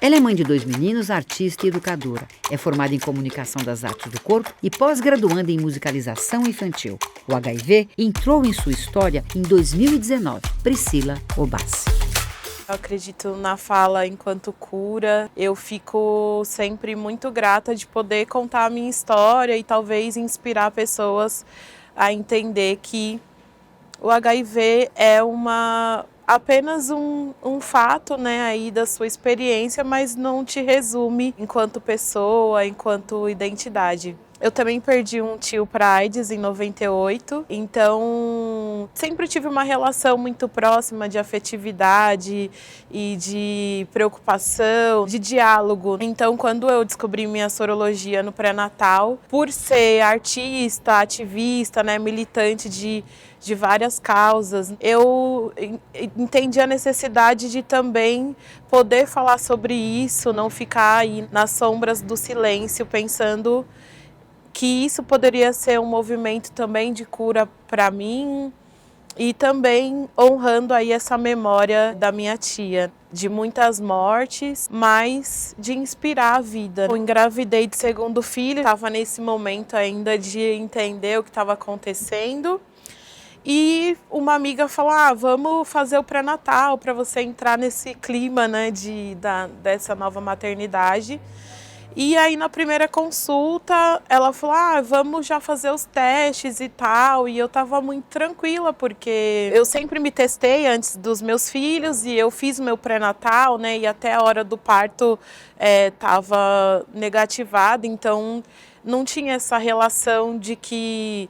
Ela é mãe de 2 meninos, artista e educadora. É formada em comunicação das artes do corpo e pós-graduanda em musicalização infantil. O HIV entrou em sua história em 2019. Priscila Obassi. Eu acredito na fala enquanto cura. Eu fico sempre muito grata de poder contar a minha história e talvez inspirar pessoas a entender que o HIV é apenas um fato, né, aí da sua experiência, mas não te resume enquanto pessoa, enquanto identidade. Eu também perdi um tio para AIDS em 98, então sempre tive uma relação muito próxima de afetividade e de preocupação, de diálogo. Então, quando eu descobri minha sorologia no pré-natal, por ser artista, ativista, né, militante de várias causas, eu entendi a necessidade de também poder falar sobre isso, não ficar aí nas sombras do silêncio, pensando que isso poderia ser um movimento também de cura para mim e também honrando aí essa memória da minha tia, de muitas mortes, mas de inspirar a vida. Eu engravidei de segundo filho, estava nesse momento ainda de entender o que estava acontecendo. E uma amiga falou, vamos fazer o pré-natal para você entrar nesse clima, né, dessa nova maternidade. E aí na primeira consulta ela falou, vamos já fazer os testes e tal. E eu tava muito tranquila, porque eu sempre me testei antes dos meus filhos e eu fiz o meu pré-natal, né, e até a hora do parto tava negativada, então não tinha essa relação de que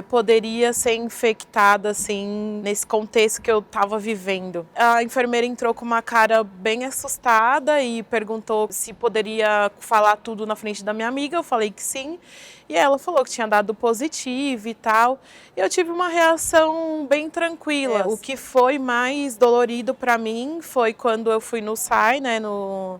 poderia ser infectada, assim, nesse contexto que eu estava vivendo. A enfermeira entrou com uma cara bem assustada e perguntou se poderia falar tudo na frente da minha amiga. Eu falei que sim. E ela falou que tinha dado positivo e tal. E eu tive uma reação bem tranquila. O que foi mais dolorido para mim foi quando eu fui no SAI, né, no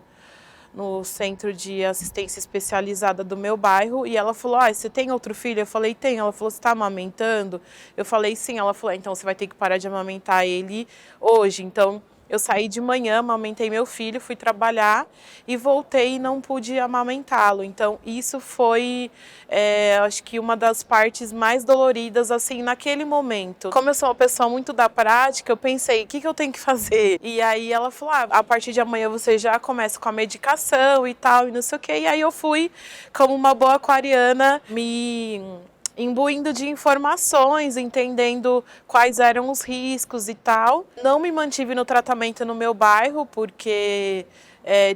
Centro de Assistência Especializada do meu bairro, e ela falou, você tem outro filho? Eu falei, tem. Ela falou, você está amamentando? Eu falei, sim. Ela falou, então você vai ter que parar de amamentar ele hoje. Então, eu saí de manhã, amamentei meu filho, fui trabalhar e voltei e não pude amamentá-lo. Então, isso foi, acho que uma das partes mais doloridas, assim, naquele momento. Como eu sou uma pessoa muito da prática, eu pensei, o que eu tenho que fazer? E aí ela falou, a partir de amanhã você já começa com a medicação e tal, e não sei o quê. E aí eu fui, como uma boa aquariana, me imbuindo de informações, entendendo quais eram os riscos e tal. Não me mantive no tratamento no meu bairro, porque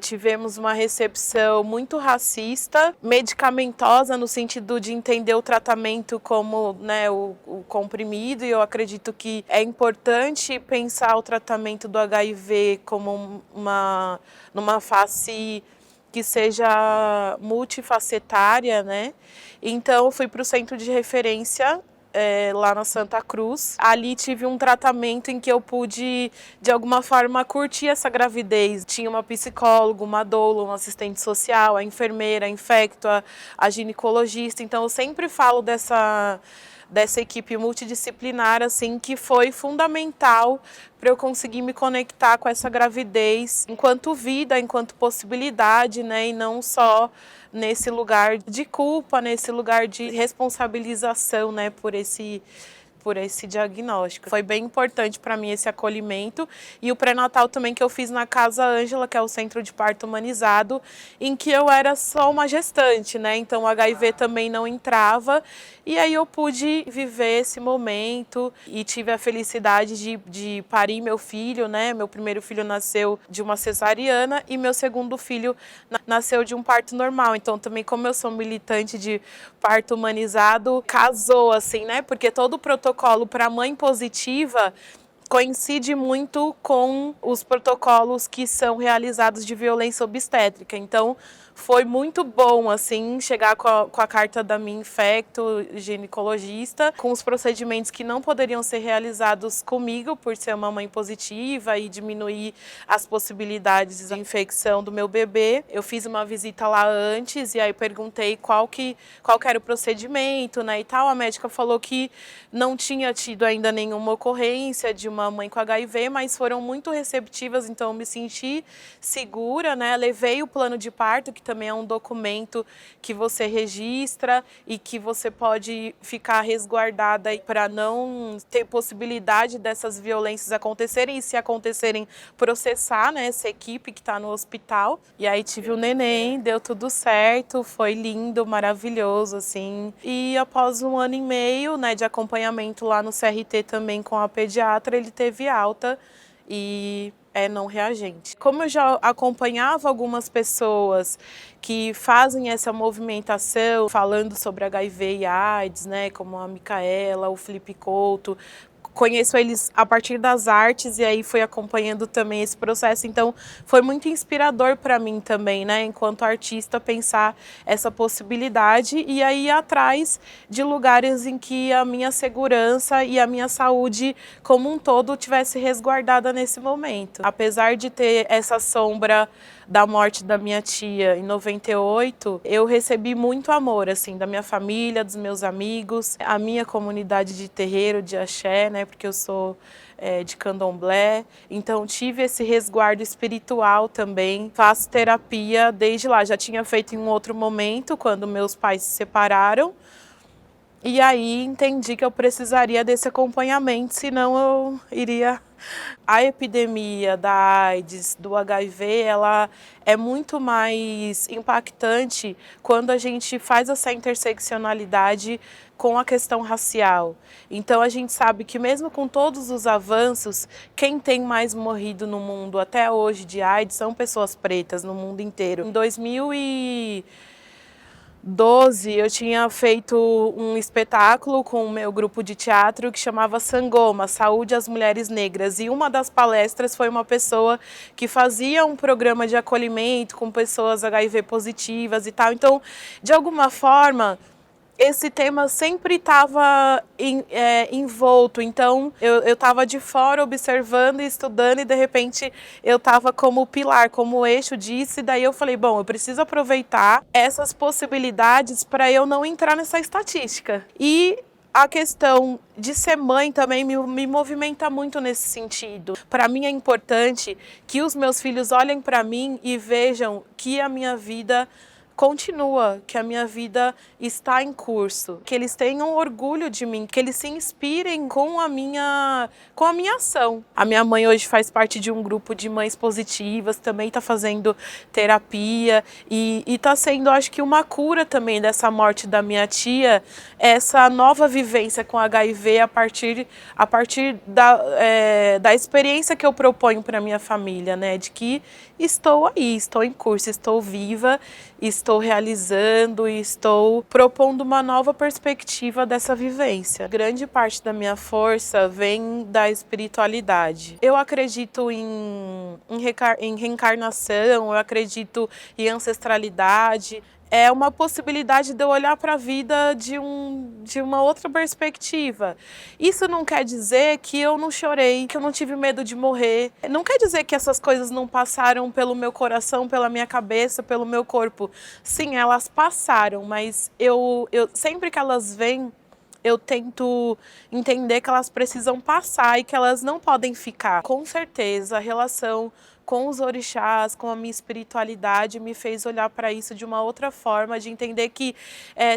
tivemos uma recepção muito racista, medicamentosa, no sentido de entender o tratamento como, né, o comprimido, e eu acredito que é importante pensar o tratamento do HIV como numa face que seja multifacetária, né? Então, eu fui para o centro de referência lá na Santa Cruz. Ali tive um tratamento em que eu pude, de alguma forma, curtir essa gravidez. Tinha uma psicóloga, uma doula, um assistente social, a enfermeira, a infecto, a ginecologista. Então, eu sempre falo dessa equipe multidisciplinar, assim, que foi fundamental para eu conseguir me conectar com essa gravidez enquanto vida, enquanto possibilidade, né, e não só nesse lugar de culpa, nesse lugar de responsabilização, né, por esse diagnóstico. Foi bem importante para mim esse acolhimento, e o pré-natal também que eu fiz na Casa Ângela, que é o Centro de Parto Humanizado, em que eu era só uma gestante, né? Então o HIV também não entrava, e aí eu pude viver esse momento e tive a felicidade de parir meu filho, né? Meu primeiro filho nasceu de uma cesariana e meu segundo filho nasceu de um parto normal. Então também, como eu sou militante de parto humanizado, casou assim, né? Porque todo o protocolo para mãe positiva coincide muito com os protocolos que são realizados de violência obstétrica. Então, foi muito bom, assim, chegar com a carta da minha infecto ginecologista, com os procedimentos que não poderiam ser realizados comigo, por ser uma mãe positiva e diminuir as possibilidades de infecção do meu bebê. Eu fiz uma visita lá antes e aí perguntei qual que era o procedimento, né, e tal. A médica falou que não tinha tido ainda nenhuma ocorrência de uma mãe com HIV, mas foram muito receptivas, então eu me senti segura, né? Levei o plano de parto, que também é um documento que você registra e que você pode ficar resguardada para não ter possibilidade dessas violências acontecerem e, se acontecerem, processar, né, essa equipe que está no hospital. E aí tive o neném, deu tudo certo, foi lindo, maravilhoso, assim. E após 1 ano e meio, né, de acompanhamento lá no CRT também com a pediatra, ele teve alta e é não reagente. Como eu já acompanhava algumas pessoas que fazem essa movimentação falando sobre HIV e AIDS, né, como a Micaela, o Felipe Couto, conheço eles a partir das artes e aí fui acompanhando também esse processo, então foi muito inspirador para mim também, né, enquanto artista, pensar essa possibilidade e aí ir atrás de lugares em que a minha segurança e a minha saúde como um todo tivesse resguardada nesse momento. Apesar de ter essa sombra da morte da minha tia em 98, eu recebi muito amor, assim, da minha família, dos meus amigos, a minha comunidade de terreiro, de axé, né, porque eu sou de candomblé, então tive esse resguardo espiritual também, faço terapia desde lá, já tinha feito em um outro momento, quando meus pais se separaram, e aí entendi que eu precisaria desse acompanhamento, senão eu iria... A epidemia da AIDS, do HIV, ela é muito mais impactante quando a gente faz essa interseccionalidade com a questão racial. Então a gente sabe que mesmo com todos os avanços, quem tem mais morrido no mundo até hoje de AIDS são pessoas pretas no mundo inteiro. Em 2012, eu tinha feito um espetáculo com o meu grupo de teatro que chamava Sangoma, Saúde às Mulheres Negras. E uma das palestras foi uma pessoa que fazia um programa de acolhimento com pessoas HIV positivas e tal. Então, de alguma forma, esse tema sempre estava envolto, então eu estava de fora observando e estudando e de repente eu estava como pilar, como eixo disso, e daí eu falei, bom, eu preciso aproveitar essas possibilidades para eu não entrar nessa estatística. E a questão de ser mãe também me movimenta muito nesse sentido. Para mim é importante que os meus filhos olhem para mim e vejam que a minha vida continua, que a minha vida está em curso, que eles tenham orgulho de mim, que eles se inspirem com a minha ação. A minha mãe hoje faz parte de um grupo de mães positivas, também está fazendo terapia e está sendo, acho que, uma cura também dessa morte da minha tia, essa nova vivência com HIV a partir da experiência que eu proponho para minha família, né, de que estou aí, estou em curso, estou viva, estou realizando e estou propondo uma nova perspectiva dessa vivência. Grande parte da minha força vem da espiritualidade. Eu acredito em reencarnação, eu acredito em ancestralidade. É uma possibilidade de eu olhar para a vida de uma outra perspectiva. Isso não quer dizer que eu não chorei, que eu não tive medo de morrer. Não quer dizer que essas coisas não passaram pelo meu coração, pela minha cabeça, pelo meu corpo. Sim, elas passaram, mas eu sempre que elas vêm, eu tento entender que elas precisam passar e que elas não podem ficar. Com certeza, a relação com os orixás, com a minha espiritualidade, me fez olhar para isso de uma outra forma, de entender que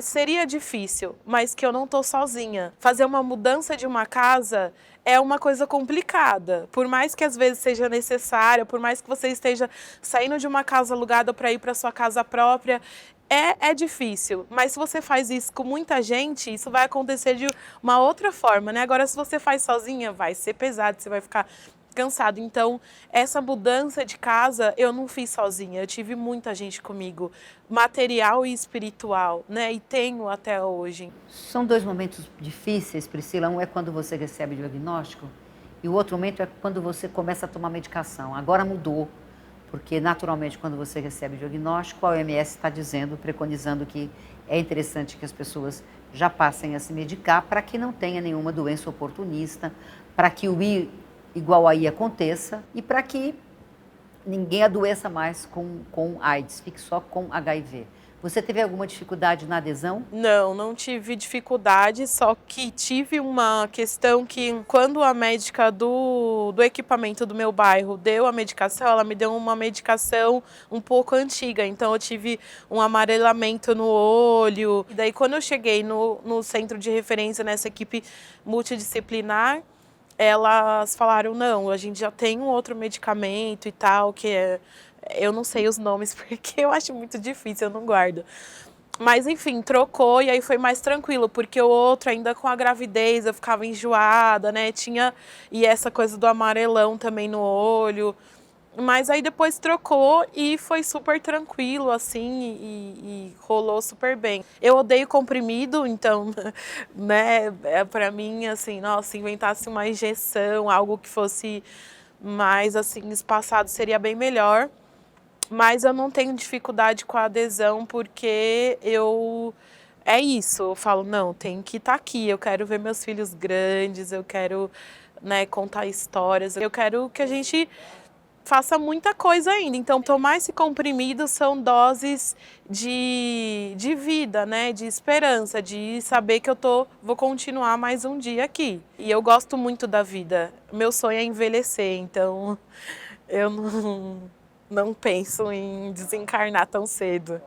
seria difícil, mas que eu não estou sozinha. Fazer uma mudança de uma casa é uma coisa complicada. Por mais que às vezes seja necessária, por mais que você esteja saindo de uma casa alugada para ir para sua casa própria, é difícil, mas se você faz isso com muita gente, isso vai acontecer de uma outra forma, né? Agora, se você faz sozinha, vai ser pesado, você vai ficar cansado. Então, essa mudança de casa eu não fiz sozinha, eu tive muita gente comigo, material e espiritual, né? E tenho até hoje. São dois momentos difíceis, Priscila. Um é quando você recebe o diagnóstico e o outro momento é quando você começa a tomar medicação. Agora mudou, Porque, naturalmente, quando você recebe o diagnóstico, a OMS está dizendo, preconizando que é interessante que as pessoas já passem a se medicar para que não tenha nenhuma doença oportunista, para que o I igual a I aconteça e para que ninguém adoeça mais com AIDS, fique só com HIV. Você teve alguma dificuldade na adesão? Não, não tive dificuldade, só que tive uma questão que quando a médica do equipamento do meu bairro deu a medicação, ela me deu uma medicação um pouco antiga, então eu tive um amarelamento no olho. E daí quando eu cheguei no centro de referência, nessa equipe multidisciplinar, elas falaram, não, a gente já tem um outro medicamento e tal, que é... Eu não sei os nomes porque eu acho muito difícil, eu não guardo. Mas enfim, trocou e aí foi mais tranquilo, porque o outro ainda com a gravidez eu ficava enjoada, né? E essa coisa do amarelão também no olho. Mas aí depois trocou e foi super tranquilo, assim, e rolou super bem. Eu odeio comprimido, então, né, pra mim, assim, nossa, se inventasse uma injeção, algo que fosse mais, assim, espaçado, seria bem melhor. Mas eu não tenho dificuldade com a adesão, porque é isso, eu falo, não, tem que estar aqui, eu quero ver meus filhos grandes, eu quero, né, contar histórias, eu quero que a gente faça muita coisa ainda. Então, tomar esse comprimido são doses de vida, né, de esperança, de saber que vou continuar mais um dia aqui. E eu gosto muito da vida, meu sonho é envelhecer, então eu não penso em desencarnar tão cedo.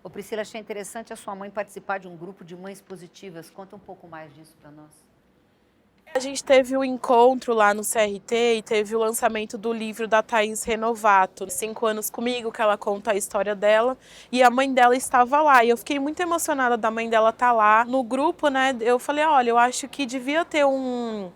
Ô Priscila, achei interessante a sua mãe participar de um grupo de mães positivas. Conta um pouco mais disso para nós. A gente teve um encontro lá no CRT e teve o lançamento do livro da Thaís Renovato, 5 anos comigo, que ela conta a história dela, e a mãe dela estava lá, e eu fiquei muito emocionada da mãe dela estar lá. No grupo, né, eu falei, olha, eu acho que devia ter um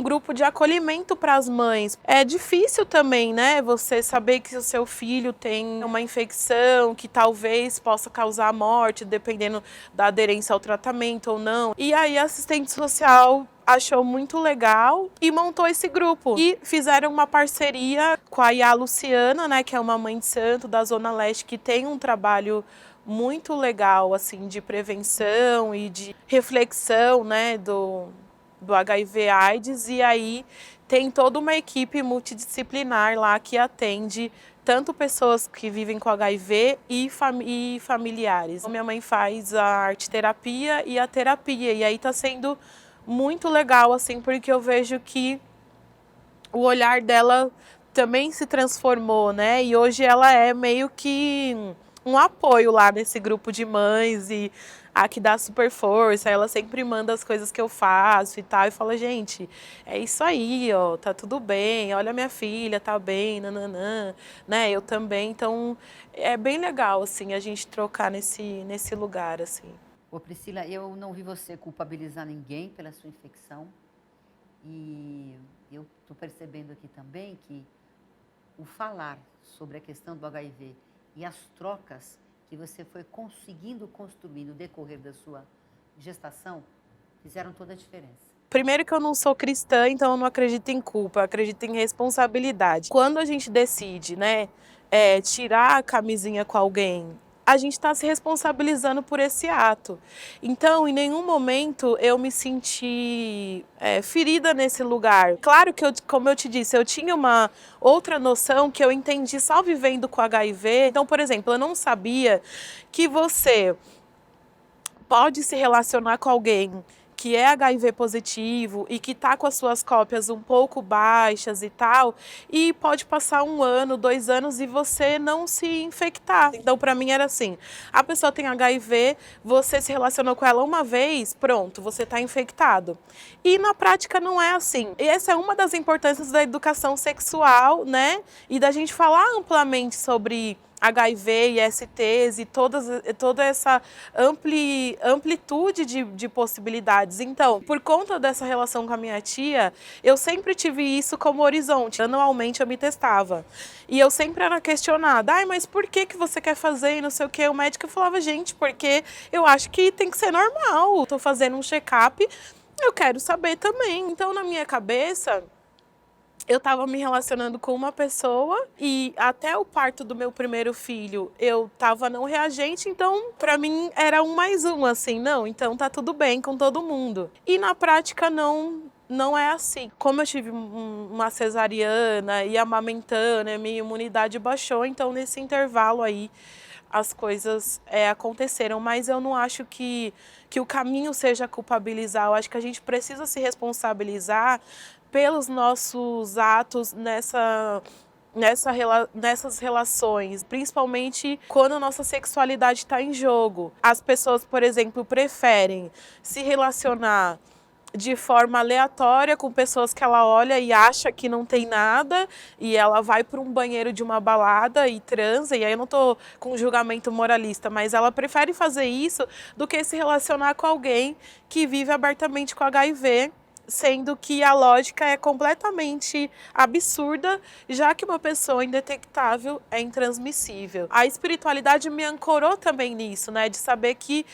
grupo de acolhimento para as mães. É difícil também, né, você saber que o seu filho tem uma infecção que talvez possa causar morte, dependendo da aderência ao tratamento ou não. E aí a assistente social achou muito legal e montou esse grupo. E fizeram uma parceria com a Iá Luciana, né, que é uma mãe de santo da Zona Leste, que tem um trabalho muito legal, assim, de prevenção e de reflexão, né, do HIV/AIDS. E aí tem toda uma equipe multidisciplinar lá que atende tanto pessoas que vivem com HIV e familiares. Minha mãe faz a arte-terapia e a terapia, e aí está sendo muito legal, assim, porque eu vejo que o olhar dela também se transformou, né? E hoje ela é meio que um apoio lá nesse grupo de mães e a que dá super força. Ela sempre manda as coisas que eu faço e tal, e fala, gente, é isso aí, ó, tá tudo bem, olha minha filha, tá bem, nananã, né? Eu também, então é bem legal, assim, a gente trocar nesse lugar, assim. Ô Priscila, eu não vi você culpabilizar ninguém pela sua infecção e eu estou percebendo aqui também que o falar sobre a questão do HIV e as trocas que você foi conseguindo construir no decorrer da sua gestação fizeram toda a diferença. Primeiro que eu não sou cristã, então eu não acredito em culpa, eu acredito em responsabilidade. Quando a gente decide, né, tirar a camisinha com alguém, a gente está se responsabilizando por esse ato. Então, em nenhum momento eu me senti ferida nesse lugar. Claro que, como eu te disse, eu tinha uma outra noção que eu entendi só vivendo com HIV. Então, por exemplo, eu não sabia que você pode se relacionar com alguém que é HIV positivo e que está com as suas cópias um pouco baixas e tal, e pode passar 1 ano, 2 anos e você não se infectar. Então, para mim era assim, a pessoa tem HIV, você se relacionou com ela uma vez, pronto, você está infectado. E na prática não é assim. E essa é uma das importâncias da educação sexual, né? E da gente falar amplamente sobre HIV e STs e toda essa amplitude de possibilidades. Então, por conta dessa relação com a minha tia, eu sempre tive isso como horizonte. Anualmente eu me testava. E eu sempre era questionada, mas por que você quer fazer e não sei o quê? O médico falava, gente, porque eu acho que tem que ser normal. Estou fazendo um check-up, eu quero saber também. Então, na minha cabeça, eu estava me relacionando com uma pessoa e até o parto do meu primeiro filho eu estava não reagente, então para mim era um mais um, assim, não, então tá tudo bem com todo mundo. E na prática não é assim. Como eu tive uma cesariana e amamentando, a minha imunidade baixou, então nesse intervalo aí as coisas aconteceram, mas eu não acho que o caminho seja culpabilizar, eu acho que a gente precisa se responsabilizar pelos nossos atos nessas relações, principalmente quando a nossa sexualidade está em jogo. As pessoas, por exemplo, preferem se relacionar de forma aleatória com pessoas que ela olha e acha que não tem nada, e ela vai para um banheiro de uma balada e transa, e aí eu não tô com julgamento moralista, mas ela prefere fazer isso do que se relacionar com alguém que vive abertamente com HIV, sendo que a lógica é completamente absurda, já que uma pessoa indetectável é intransmissível. A espiritualidade me ancorou também nisso, né? De saber que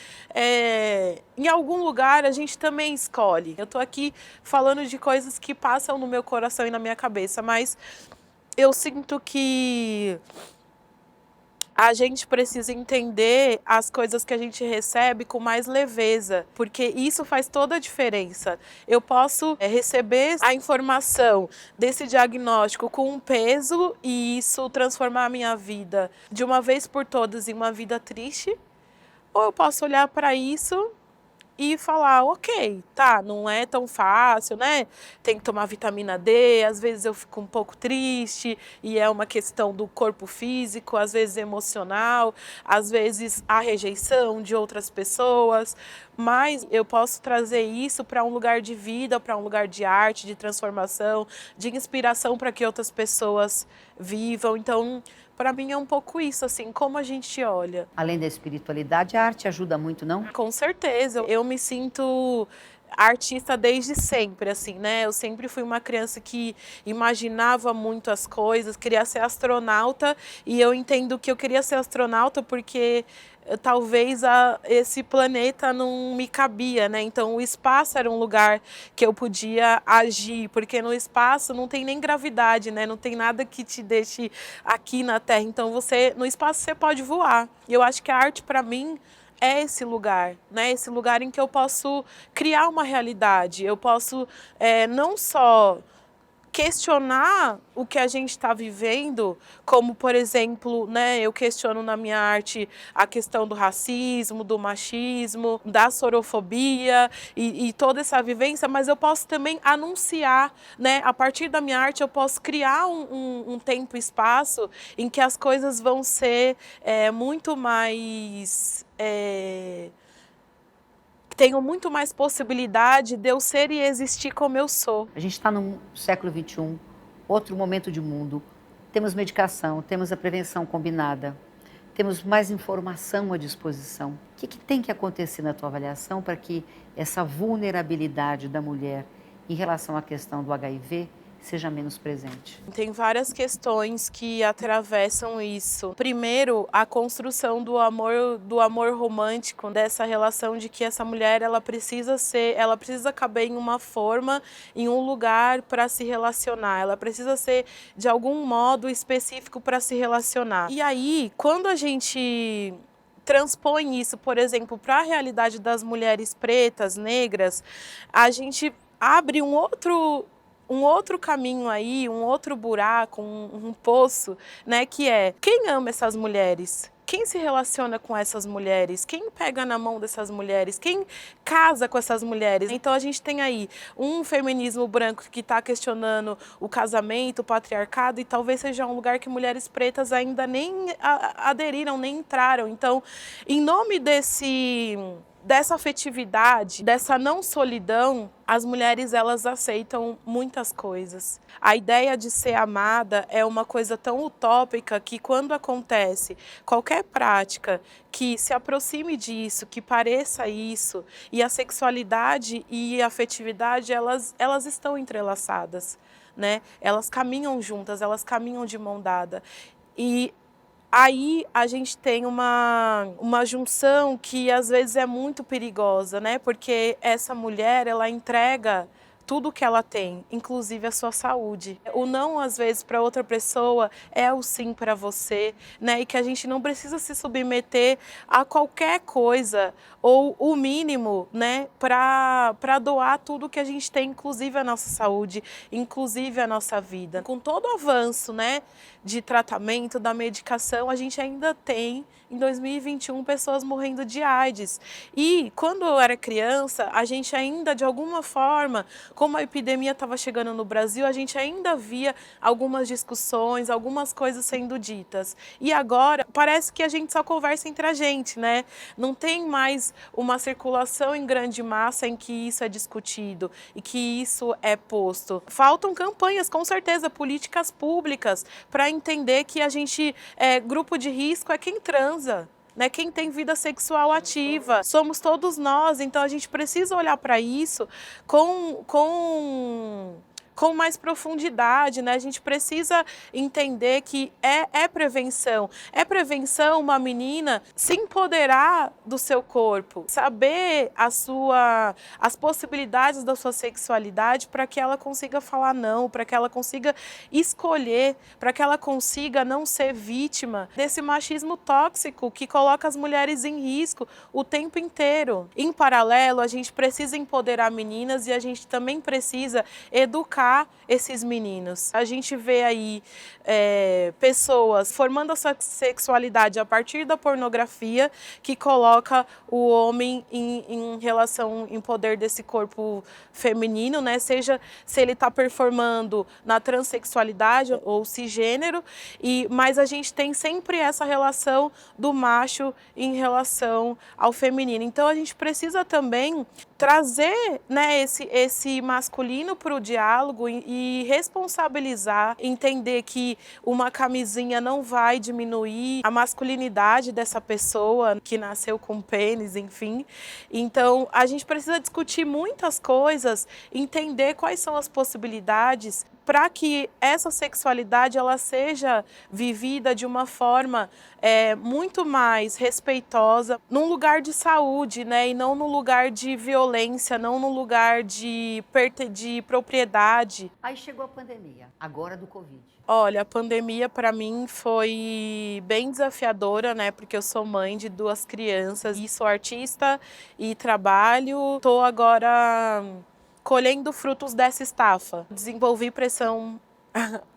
em algum lugar a gente também escolhe. Eu tô aqui falando de coisas que passam no meu coração e na minha cabeça, mas eu sinto que a gente precisa entender as coisas que a gente recebe com mais leveza, porque isso faz toda a diferença. Eu posso receber a informação desse diagnóstico com um peso e isso transformar a minha vida de uma vez por todas em uma vida triste, ou eu posso olhar para isso e falar, ok, tá, não é tão fácil, né? Tem que tomar vitamina D, às vezes eu fico um pouco triste e é uma questão do corpo físico, às vezes emocional, às vezes a rejeição de outras pessoas, mas eu posso trazer isso para um lugar de vida, para um lugar de arte, de transformação, de inspiração para que outras pessoas vivam. Então, para mim é um pouco isso, assim, como a gente olha. Além da espiritualidade, a arte ajuda muito, não? Com certeza. Eu me sinto artista desde sempre, assim, né? Eu sempre fui uma criança que imaginava muito as coisas, queria ser astronauta, e eu entendo que eu queria ser astronauta porque talvez esse planeta não me cabia, né? Então o espaço era um lugar que eu podia agir, porque no espaço não tem nem gravidade, né? Não tem nada que te deixe aqui na Terra. Então no espaço você pode voar. E eu acho que a arte para mim é esse lugar, né? Esse lugar em que eu posso criar uma realidade, eu posso não só questionar o que a gente está vivendo, como, por exemplo, né, eu questiono na minha arte a questão do racismo, do machismo, da sorofobia e toda essa vivência, mas eu posso também anunciar, né, a partir da minha arte eu posso criar um tempo e espaço em que as coisas vão ser muito mais... tenho muito mais possibilidade de eu ser e existir como eu sou. A gente está no século XXI, outro momento de mundo. Temos medicação, temos a prevenção combinada, temos mais informação à disposição. O que tem que acontecer na tua avaliação para que essa vulnerabilidade da mulher em relação à questão do HIV seja menos presente? Tem várias questões que atravessam isso. Primeiro, a construção do amor romântico, dessa relação de que essa mulher ela precisa caber em uma forma, em um lugar para se relacionar. Ela precisa ser de algum modo específico para se relacionar. E aí, quando a gente transpõe isso, por exemplo, para a realidade das mulheres pretas, negras, a gente abre um outro caminho aí, um outro buraco, um poço, né, que é quem ama essas mulheres? Quem se relaciona com essas mulheres? Quem pega na mão dessas mulheres? Quem casa com essas mulheres? Então a gente tem aí um feminismo branco que está questionando o casamento, o patriarcado, e talvez seja um lugar que mulheres pretas ainda nem aderiram, nem entraram. Então, em nome dessa afetividade, dessa não solidão, as mulheres elas aceitam muitas coisas. A ideia de ser amada é uma coisa tão utópica que quando acontece qualquer prática que se aproxime disso, que pareça isso, e a sexualidade e a afetividade elas estão entrelaçadas, né? Elas caminham juntas, elas caminham de mão dada. E aí a gente tem uma junção que às vezes é muito perigosa, né? Porque essa mulher, ela entrega tudo que ela tem, inclusive a sua saúde. O não, às vezes, para outra pessoa é o sim para você, né? E que a gente não precisa se submeter a qualquer coisa, ou o mínimo, né, para doar tudo que a gente tem, inclusive a nossa saúde, inclusive a nossa vida. Com todo o avanço, né, de tratamento, da medicação, a gente ainda tem, em 2021, pessoas morrendo de AIDS. E quando eu era criança, a gente ainda, de alguma forma, como a epidemia estava chegando no Brasil, a gente ainda via algumas discussões, algumas coisas sendo ditas. E agora, parece que a gente só conversa entre a gente, né? Não tem mais uma circulação em grande massa em que isso é discutido e que isso é posto. Faltam campanhas, com certeza, políticas públicas para entender que a gente, grupo de risco é quem transa, né? Quem tem vida sexual ativa. Somos todos nós, então a gente precisa olhar para isso com mais profundidade, né? A gente precisa entender que é prevenção. É prevenção uma menina se empoderar do seu corpo, saber as possibilidades da sua sexualidade para que ela consiga falar não, para que ela consiga escolher, para que ela consiga não ser vítima desse machismo tóxico que coloca as mulheres em risco o tempo inteiro. Em paralelo, a gente precisa empoderar meninas e a gente também precisa educar esses meninos. A gente vê aí pessoas formando a sua sexualidade a partir da pornografia, que coloca o homem em relação, em poder desse corpo feminino, né? Seja se ele está performando na transexualidade ou cisgênero, mas a gente tem sempre essa relação do macho em relação ao feminino. Então a gente precisa também trazer, né, esse masculino para o diálogo e responsabilizar, entender que uma camisinha não vai diminuir a masculinidade dessa pessoa que nasceu com pênis, enfim. Então, a gente precisa discutir muitas coisas, entender quais são as possibilidades para que essa sexualidade ela seja vivida de uma forma muito mais respeitosa, num lugar de saúde, né? E não num lugar de violência, não num lugar de propriedade. Aí chegou a pandemia, agora do Covid. Olha, a pandemia para mim foi bem desafiadora, né? Porque eu sou mãe de 2 crianças e sou artista e trabalho. Estou agora colhendo frutos dessa estafa. Desenvolvi pressão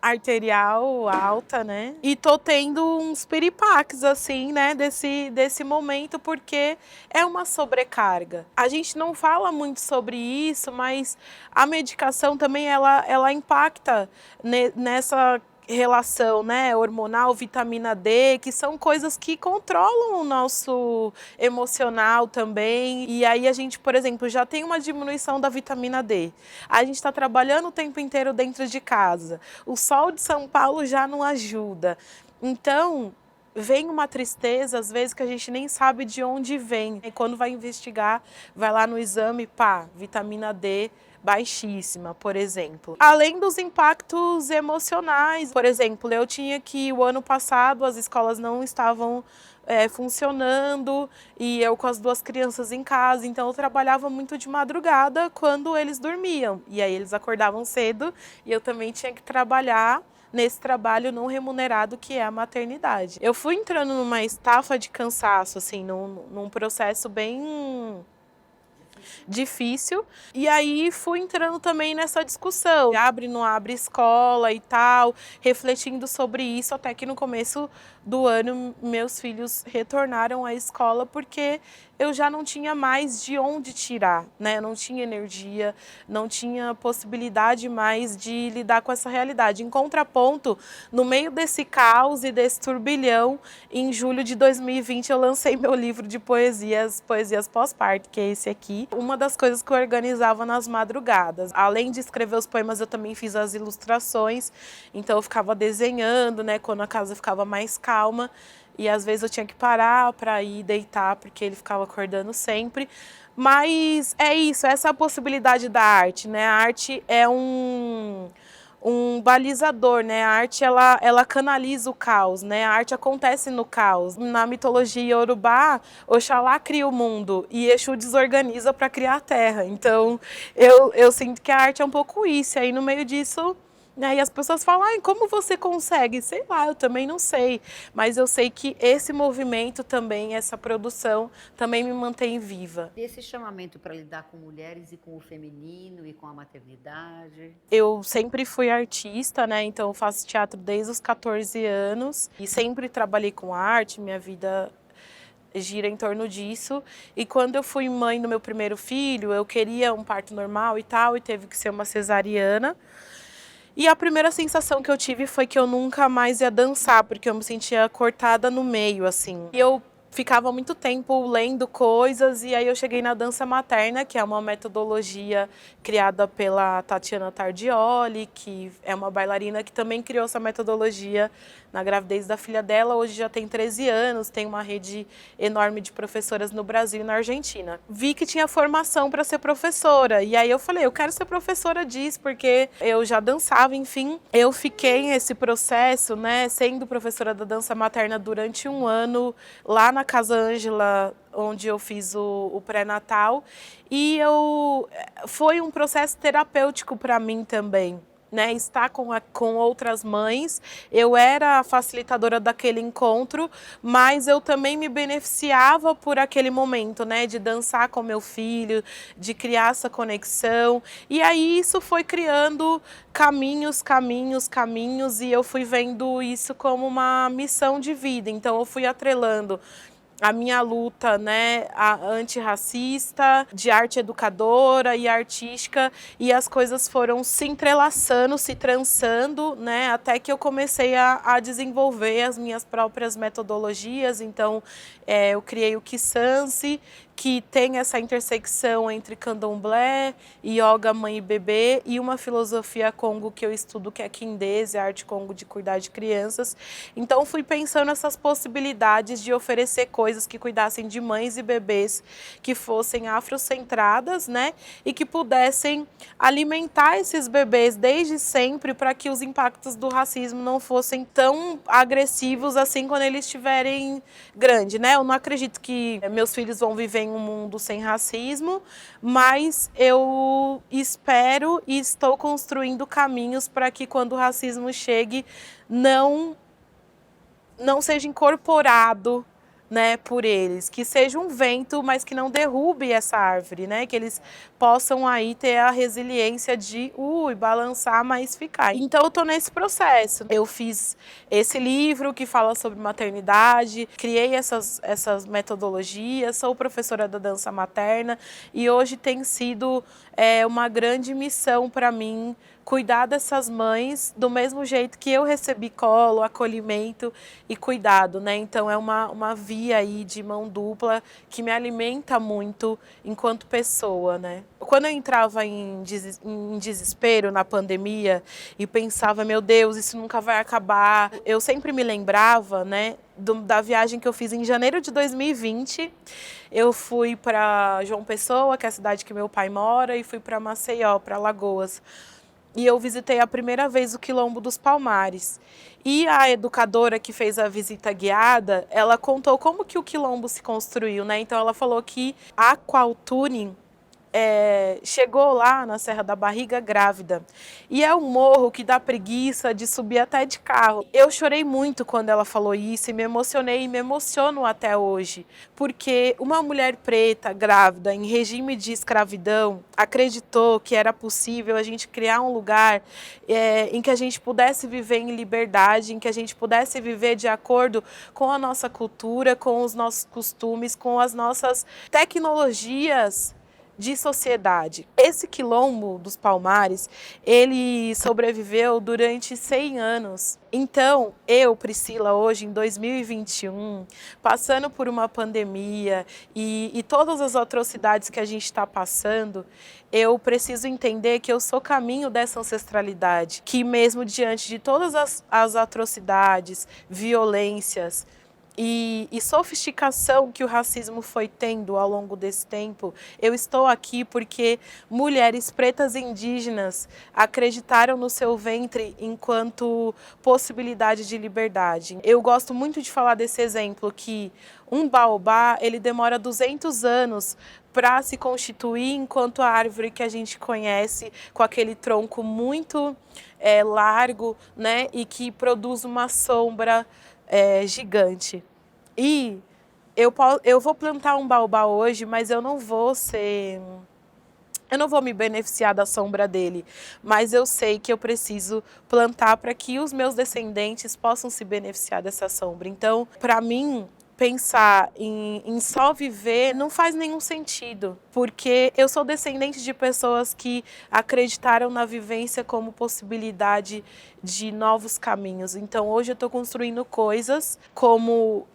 arterial alta, né? E tô tendo uns piripaques, assim, né? Desse momento, porque é uma sobrecarga. A gente não fala muito sobre isso, mas a medicação também, ela impacta nessa relação, né, hormonal, vitamina D, que são coisas que controlam o nosso emocional também. E aí a gente, por exemplo, já tem uma diminuição da vitamina D. A gente está trabalhando o tempo inteiro dentro de casa. O sol de São Paulo já não ajuda. Então, vem uma tristeza, às vezes, que a gente nem sabe de onde vem. E quando vai investigar, vai lá no exame, pá, vitamina D baixíssima, por exemplo. Além dos impactos emocionais, por exemplo, eu tinha que, o ano passado, as escolas não estavam funcionando e eu com as 2 crianças em casa, então eu trabalhava muito de madrugada quando eles dormiam. E aí eles acordavam cedo e eu também tinha que trabalhar nesse trabalho não remunerado que é a maternidade. Eu fui entrando numa estafa de cansaço, assim, num processo bem difícil, e aí fui entrando também nessa discussão, abre, não abre escola e tal, refletindo sobre isso, até que no começo do ano meus filhos retornaram à escola porque eu já não tinha mais de onde tirar, né? Eu não tinha energia, não tinha possibilidade mais de lidar com essa realidade. Em contraponto, no meio desse caos e desse turbilhão, em julho de 2020 eu lancei meu livro de poesias pós-parto, que é esse aqui. Uma das coisas que eu organizava nas madrugadas. Além de escrever os poemas, eu também fiz as ilustrações, então eu ficava desenhando, né? Quando a casa ficava mais calma. E às vezes eu tinha que parar para ir deitar, porque ele ficava acordando sempre. Mas é isso, essa é a possibilidade da arte, né? A arte é um balizador, né? A arte, ela canaliza o caos, né? A arte acontece no caos. Na mitologia iorubá, Oxalá cria o mundo e Exu desorganiza para criar a terra. Então, eu sinto que a arte é um pouco isso. E aí, no meio disso, né, e as pessoas falam, ai, como você consegue? Sei lá, eu também não sei. Mas eu sei que esse movimento também, essa produção, também me mantém viva. Esse chamamento para lidar com mulheres e com o feminino e com a maternidade? Eu sempre fui artista, né? Então eu faço teatro desde os 14 anos e sempre trabalhei com arte, minha vida gira em torno disso. E quando eu fui mãe do meu primeiro filho, eu queria um parto normal e tal, e teve que ser uma cesariana. E a primeira sensação que eu tive foi que eu nunca mais ia dançar, porque eu me sentia cortada no meio, assim. E eu ficava muito tempo lendo coisas, e aí eu cheguei na dança materna, que é uma metodologia criada pela Tatiana Tardioli, que é uma bailarina que também criou essa metodologia na gravidez da filha dela. Hoje já tem 13 anos, tem uma rede enorme de professoras no Brasil e na Argentina. Vi que tinha formação para ser professora, e aí eu falei, eu quero ser professora disso, porque eu já dançava, enfim. Eu fiquei nesse processo, né, sendo professora da dança materna durante um ano, lá na Casa Ângela, onde eu fiz o pré-natal, e foi um processo terapêutico para mim também. Né, estar com outras mães, eu era a facilitadora daquele encontro, mas eu também me beneficiava por aquele momento, né, de dançar com meu filho, de criar essa conexão, e aí isso foi criando caminhos, e eu fui vendo isso como uma missão de vida. Então eu fui atrelando a minha luta, né, antirracista, de arte educadora e artística, e as coisas foram se entrelaçando, se trançando, né, até que eu comecei a desenvolver as minhas próprias metodologias. Então, eu criei o Kisansi, que tem essa intersecção entre candomblé, yoga, mãe e bebê, e uma filosofia congo que eu estudo, que é Kindese, a arte congo de cuidar de crianças. Então fui pensando nessas possibilidades de oferecer coisas que cuidassem de mães e bebês, que fossem afrocentradas, né, e que pudessem alimentar esses bebês desde sempre, para que os impactos do racismo não fossem tão agressivos assim quando eles estiverem grandes, né? Eu não acredito que meus filhos vão viver em um mundo sem racismo, mas eu espero e estou construindo caminhos para que quando o racismo chegue, não seja incorporado, né, por eles, que seja um vento, mas que não derrube essa árvore, né, que eles possam aí ter a resiliência de balançar, mas ficar. Então eu tô nesse processo. Eu fiz esse livro que fala sobre maternidade, criei essas metodologias, sou professora da dança materna, e hoje tem sido uma grande missão para mim cuidar dessas mães do mesmo jeito que eu recebi colo, acolhimento e cuidado, né? Então é uma via aí de mão dupla que me alimenta muito enquanto pessoa, né? Quando eu entrava em desespero na pandemia e pensava, meu Deus, isso nunca vai acabar, eu sempre me lembrava, né, da viagem que eu fiz em janeiro de 2020. Eu fui para João Pessoa, que é a cidade que meu pai mora, e fui para Maceió, para Alagoas. E eu visitei a primeira vez o Quilombo dos Palmares. E a educadora que fez a visita guiada, ela contou como que o quilombo se construiu, né? Então ela falou que a Qualtuning chegou lá na Serra da Barriga grávida. E é um morro que dá preguiça de subir até de carro. Eu chorei muito quando ela falou isso e me emocionei e me emociono até hoje. Porque uma mulher preta grávida em regime de escravidão acreditou que era possível a gente criar um lugar em que a gente pudesse viver em liberdade, em que a gente pudesse viver de acordo com a nossa cultura, com os nossos costumes, com as nossas tecnologias de sociedade. Esse Quilombo dos Palmares, ele sobreviveu durante 100 anos. Então, eu, Priscila, hoje em 2021, passando por uma pandemia e todas as atrocidades que a gente está passando, eu preciso entender que eu sou caminho dessa ancestralidade, que mesmo diante de todas as atrocidades, violências e sofisticação que o racismo foi tendo ao longo desse tempo, eu estou aqui porque mulheres pretas e indígenas acreditaram no seu ventre enquanto possibilidade de liberdade. Eu gosto muito de falar desse exemplo, que um baobá, ele demora 200 anos para se constituir enquanto a árvore que a gente conhece, com aquele tronco muito largo, né, e que produz uma sombra gigante. E eu vou plantar um baobá hoje, mas eu não vou me beneficiar da sombra dele, mas eu sei que eu preciso plantar para que os meus descendentes possam se beneficiar dessa sombra. Então, para mim, pensar em só viver não faz nenhum sentido, porque eu sou descendente de pessoas que acreditaram na vivência como possibilidade de novos caminhos. Então hoje eu estou construindo coisas como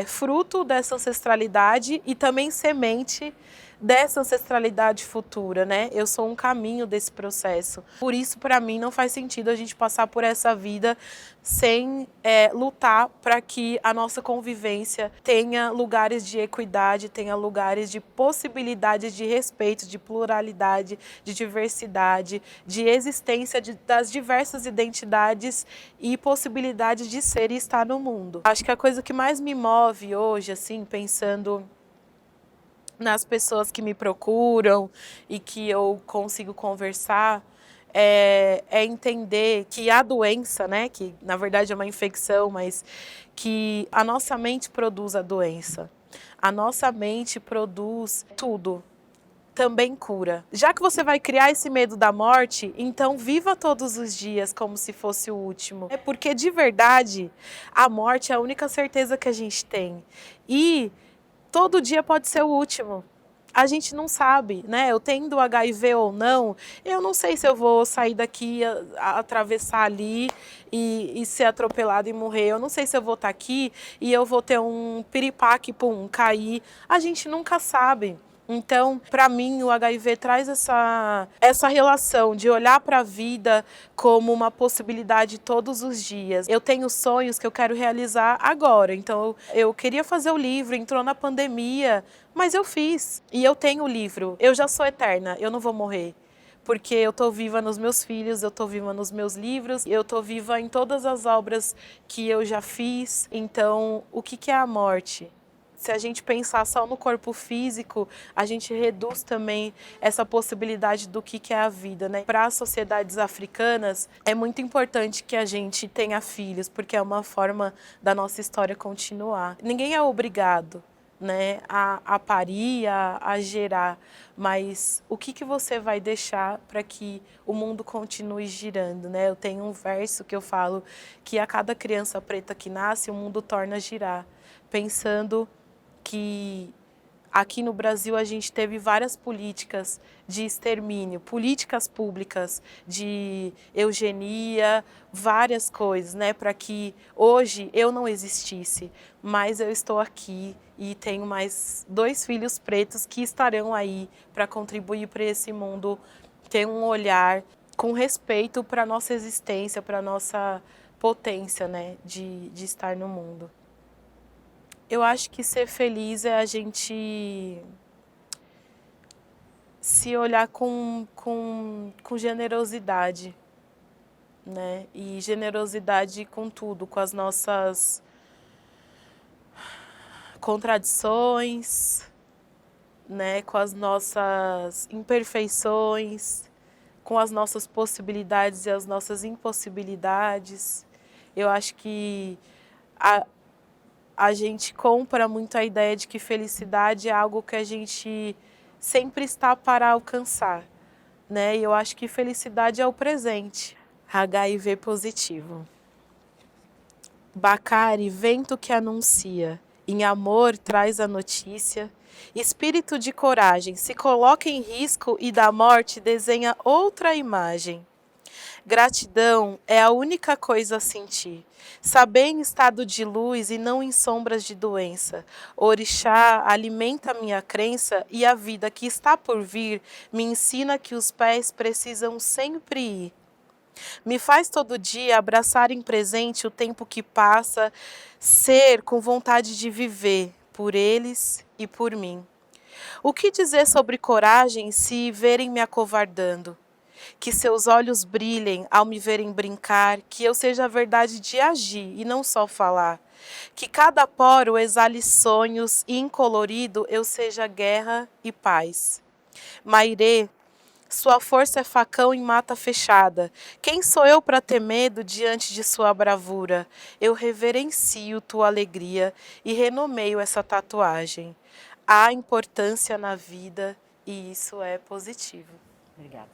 fruto dessa ancestralidade e também semente dessa ancestralidade futura, né? Eu sou um caminho desse processo. Por isso, para mim, não faz sentido a gente passar por essa vida sem lutar para que a nossa convivência tenha lugares de equidade, tenha lugares de possibilidades de respeito, de pluralidade, de diversidade, de existência das diversas identidades e possibilidades de ser e estar no mundo. Acho que a coisa que mais me move hoje, assim, pensando nas pessoas que me procuram e que eu consigo conversar, é entender que a doença, né, que na verdade é uma infecção, mas que a nossa mente produz a doença. A nossa mente produz tudo, também cura. Já que você vai criar esse medo da morte, então viva todos os dias como se fosse o último. É porque de verdade a morte é a única certeza que a gente tem. E todo dia pode ser o último. A gente não sabe, né? Eu tendo HIV ou não, eu não sei se eu vou sair daqui, atravessar ali e ser atropelado e morrer. Eu não sei se eu vou estar aqui e eu vou ter um piripaque, pum, cair. A gente nunca sabe. Então, para mim, o HIV traz essa relação de olhar para a vida como uma possibilidade todos os dias. Eu tenho sonhos que eu quero realizar agora. Então, eu queria fazer o livro, entrou na pandemia, mas eu fiz. E eu tenho o livro. Eu já sou eterna, eu não vou morrer. Porque eu estou viva nos meus filhos, eu estou viva nos meus livros, eu estou viva em todas as obras que eu já fiz. Então, o que é a morte? Se a gente pensar só no corpo físico, a gente reduz também essa possibilidade do que é a vida, né? Para as sociedades africanas, é muito importante que a gente tenha filhos, porque é uma forma da nossa história continuar. Ninguém é obrigado, né, a parir, a gerar, mas o que você vai deixar para que o mundo continue girando, né? Eu tenho um verso que eu falo que a cada criança preta que nasce, o mundo torna a girar, pensando que aqui no Brasil a gente teve várias políticas de extermínio, políticas públicas de eugenia, várias coisas, né, para que hoje eu não existisse, mas eu estou aqui e tenho mais 2 filhos pretos que estarão aí para contribuir para esse mundo ter um olhar com respeito para a nossa existência, para a nossa potência, né, de estar no mundo. Eu acho que ser feliz é a gente se olhar com generosidade, né? E generosidade com tudo, com as nossas contradições, né? Com as nossas imperfeições, com as nossas possibilidades e as nossas impossibilidades. Eu acho que a gente compra muito a ideia de que felicidade é algo que a gente sempre está para alcançar, né? E eu acho que felicidade é o presente. HIV positivo. Bacari, vento que anuncia, em amor traz a notícia. Espírito de coragem, se coloca em risco e da morte desenha outra imagem. Gratidão é a única coisa a sentir. Saber em estado de luz e não em sombras de doença. Orixá alimenta minha crença e a vida que está por vir me ensina que os pés precisam sempre ir. Me faz todo dia abraçar em presente o tempo que passa, ser com vontade de viver por eles e por mim. O que dizer sobre coragem se verem me acovardando? Que seus olhos brilhem ao me verem brincar, que eu seja a verdade de agir e não só falar. Que cada poro exale sonhos e incolorido eu seja guerra e paz. Mairê, sua força é facão em mata fechada. Quem sou eu para ter medo diante de sua bravura? Eu reverencio tua alegria e renomeio essa tatuagem. Há importância na vida e isso é positivo. Obrigada.